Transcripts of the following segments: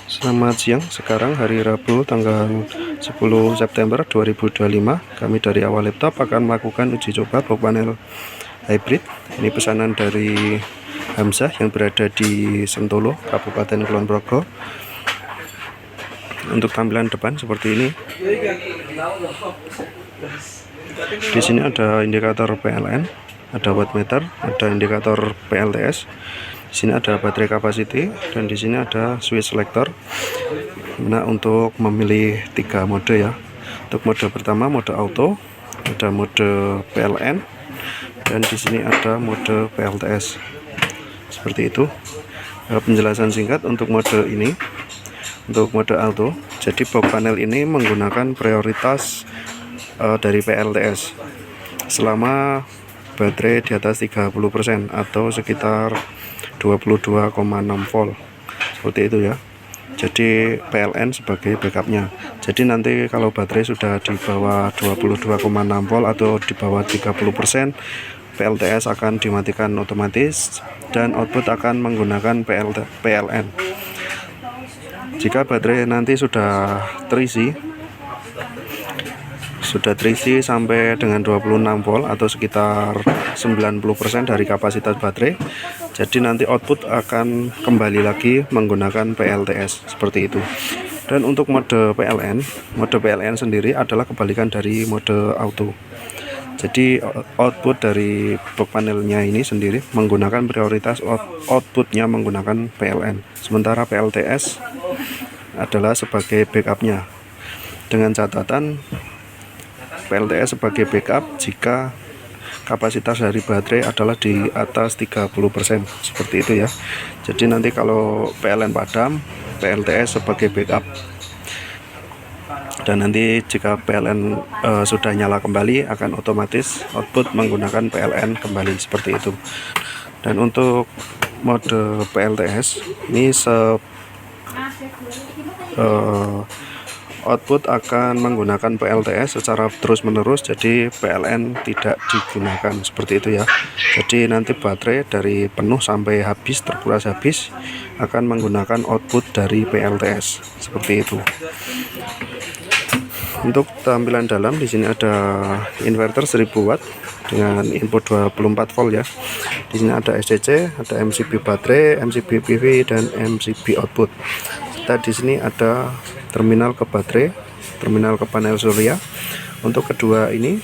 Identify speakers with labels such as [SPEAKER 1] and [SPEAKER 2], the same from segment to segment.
[SPEAKER 1] Selamat siang, sekarang hari Rabu tanggal 10 September 2025. Kami dari Awal Laptop akan melakukan uji coba box panel hybrid. Ini pesanan dari Hamzah yang berada di Sentolo, Kabupaten Kulon Progo. Untuk tampilan depan seperti ini. Di sini ada indikator PLN, ada wattmeter, ada indikator PLTS. Di sini ada baterai capacity dan di sini ada switch selector. Nah, untuk memilih 3 mode ya. Untuk mode pertama mode auto, ada mode PLN, dan di sini ada mode PLTS. Seperti itu. Penjelasan singkat untuk mode ini. Untuk mode auto, jadi box panel ini menggunakan prioritas dari PLTS selama baterai di atas 30% atau sekitar 22,6 volt, seperti itu ya. Jadi PLN sebagai backupnya. Jadi nanti kalau baterai sudah di bawah 22,6 volt atau di bawah 30%, PLTS akan dimatikan otomatis dan output akan menggunakan PLN. Jika baterai nanti sudah terisi sampai dengan 26 volt atau sekitar 90% dari kapasitas baterai, jadi nanti output akan kembali lagi menggunakan PLTS, seperti itu. Dan untuk mode PLN sendiri adalah kebalikan dari mode auto. Jadi output dari box panelnya ini sendiri menggunakan prioritas outputnya menggunakan PLN, sementara PLTS adalah sebagai backupnya, dengan catatan PLTS sebagai backup jika kapasitas dari baterai adalah di atas 30%, seperti itu ya. Jadi nanti kalau PLN padam, PLTS sebagai backup, dan nanti jika PLN sudah nyala kembali akan otomatis output menggunakan PLN kembali, seperti itu. Dan untuk mode PLTS ini output akan menggunakan PLTS secara terus-menerus, jadi PLN tidak digunakan, seperti itu ya. Jadi nanti baterai dari penuh sampai habis, terkuras habis, akan menggunakan output dari PLTS, seperti itu. Untuk tampilan dalam di sini ada inverter 1000 watt dengan input 24 volt ya. Di sini ada SCC, ada MCB baterai, MCB PV, dan MCB output. Serta di sini ada terminal ke baterai, terminal ke panel surya. Untuk kedua ini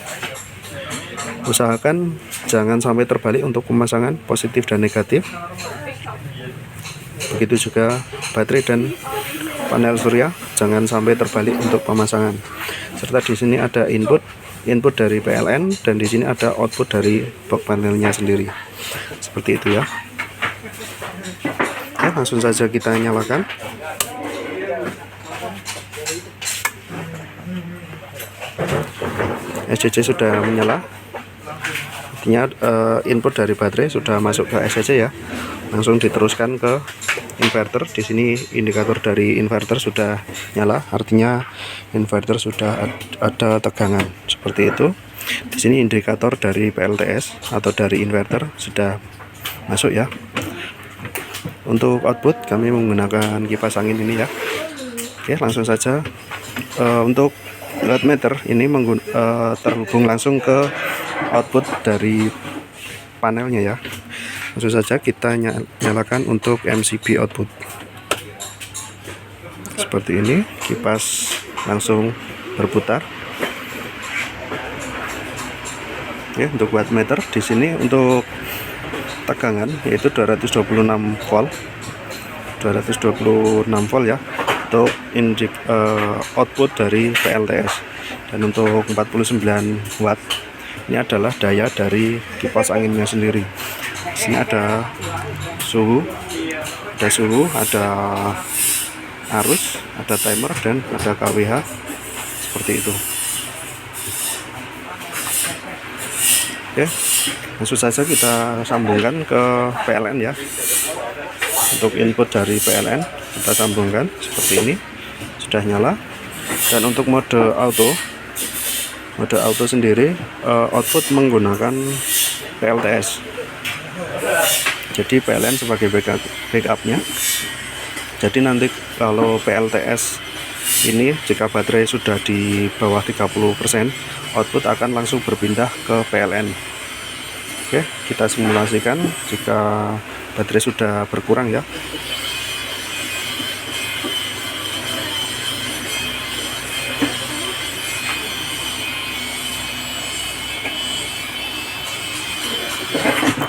[SPEAKER 1] usahakan jangan sampai terbalik untuk pemasangan positif dan negatif. Begitu juga baterai dan panel surya jangan sampai terbalik untuk pemasangan. Serta di sini ada input dari PLN, dan di sini ada output dari box panelnya sendiri. Seperti itu ya. Oke, langsung saja kita nyalakan. SCC sudah menyala, artinya input dari baterai sudah masuk ke SCC ya. Langsung diteruskan ke inverter. Di sini indikator dari inverter sudah nyala, artinya inverter sudah ada tegangan, seperti itu. Di sini indikator dari PLTS atau dari inverter sudah masuk ya. Untuk output kami menggunakan kipas angin ini ya. Oke, langsung saja. Untuk wattmeter ini terhubung langsung ke output dari panelnya ya. Langsung saja kita nyalakan untuk MCB output. Seperti ini, kipas langsung berputar. Oke, untuk wattmeter di sini untuk tegangan yaitu 226 volt. 226 volt ya. Untuk output dari PLTS. Dan untuk 49 watt ini adalah daya dari kipas anginnya sendiri. Di sini ada suhu, ada arus, ada timer, dan ada kWh, seperti itu. Oke, langsung saja kita sambungkan ke PLN ya. Untuk input dari PLN kita sambungkan seperti ini, sudah nyala. Dan untuk mode auto sendiri output menggunakan PLTS, jadi PLN sebagai backupnya. Jadi nanti kalau PLTS ini jika baterai sudah di bawah 30%, output akan langsung berpindah ke PLN. Oke, kita simulasikan jika baterai sudah berkurang ya.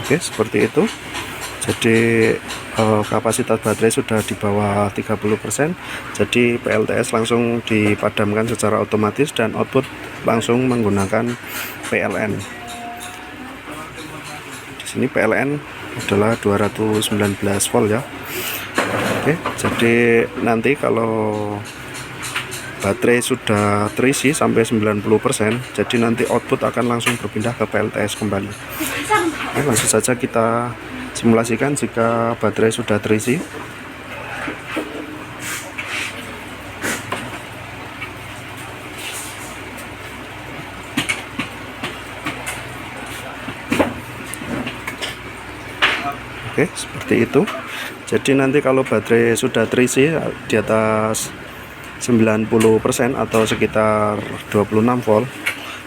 [SPEAKER 1] Oke, seperti itu. Jadi kapasitas baterai sudah di bawah 30%, jadi PLTS langsung dipadamkan secara otomatis dan output langsung menggunakan PLN. Di sini PLN adalah 219 volt ya. Oke, jadi nanti kalau baterai sudah terisi sampai 90%, jadi nanti output akan langsung berpindah ke PLTS kembali. Oke, langsung saja kita simulasikan jika baterai sudah terisi. Oke, seperti itu. Jadi nanti kalau baterai sudah terisi di atas 90% atau sekitar 26 volt,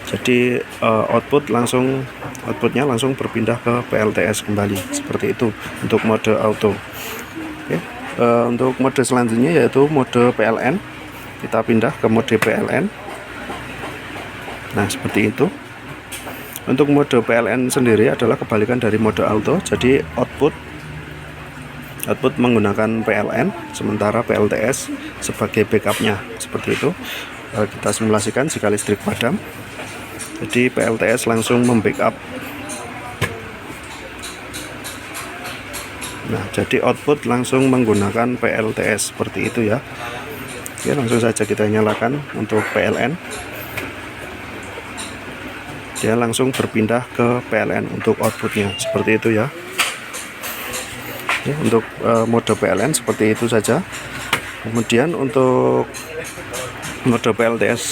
[SPEAKER 1] jadi outputnya langsung berpindah ke PLTS kembali, seperti itu untuk mode auto. Oke, untuk mode selanjutnya yaitu mode PLN, kita pindah ke mode PLN. Nah, seperti itu. Untuk mode PLN sendiri adalah kebalikan dari mode auto, jadi output menggunakan PLN, sementara PLTS sebagai backupnya, seperti itu. Kita simulasikan jika listrik padam, jadi PLTS langsung membackup. Nah, jadi output langsung menggunakan PLTS, seperti itu ya. Oke, langsung saja kita nyalakan untuk PLN. Dia langsung berpindah ke PLN untuk outputnya, seperti itu ya. Oke, untuk mode PLN seperti itu saja. Kemudian untuk mode PLTS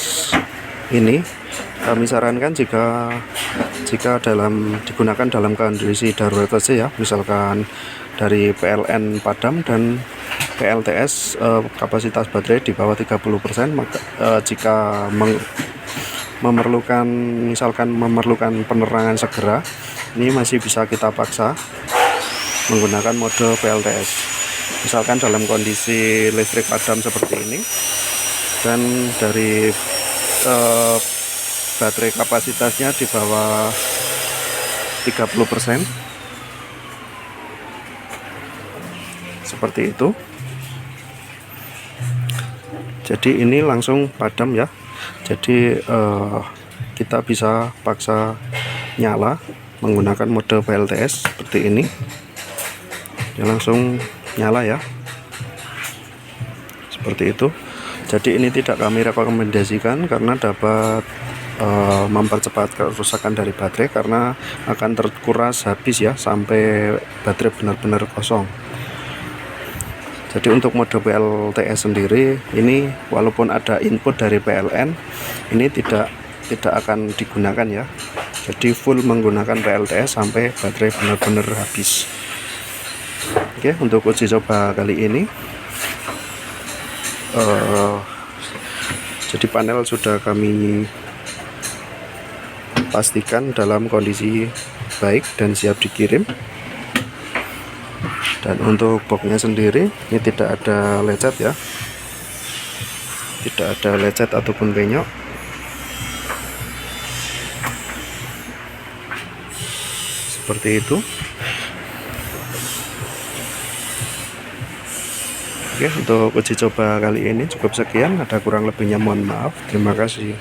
[SPEAKER 1] ini kami sarankan jika digunakan dalam kondisi darurat saja ya, misalkan dari PLN padam dan PLTS kapasitas baterai di bawah 30%, maka jika memerlukan penerangan segera, ini masih bisa kita paksa menggunakan mode PLTS. Misalkan dalam kondisi listrik padam seperti ini dan dari baterai kapasitasnya di bawah 30%, seperti itu. Jadi ini langsung padam ya. Jadi kita bisa paksa nyala menggunakan mode PLTS seperti ini. Dia langsung nyala ya, seperti itu. Jadi ini tidak kami rekomendasikan karena dapat mempercepat kerusakan dari baterai, karena akan terkuras habis ya sampai baterai benar-benar kosong. Jadi untuk mode PLTS sendiri ini walaupun ada input dari PLN, ini tidak akan digunakan ya. Jadi full menggunakan PLTS sampai baterai benar-benar habis. Oke, untuk uji coba kali ini jadi panel sudah kami pastikan dalam kondisi baik dan siap dikirim. Dan untuk boxnya sendiri ini tidak ada lecet ya, tidak ada lecet ataupun penyok. Seperti itu. Oke, untuk uji coba kali ini cukup sekian. Ada kurang lebihnya mohon maaf. Terima kasih.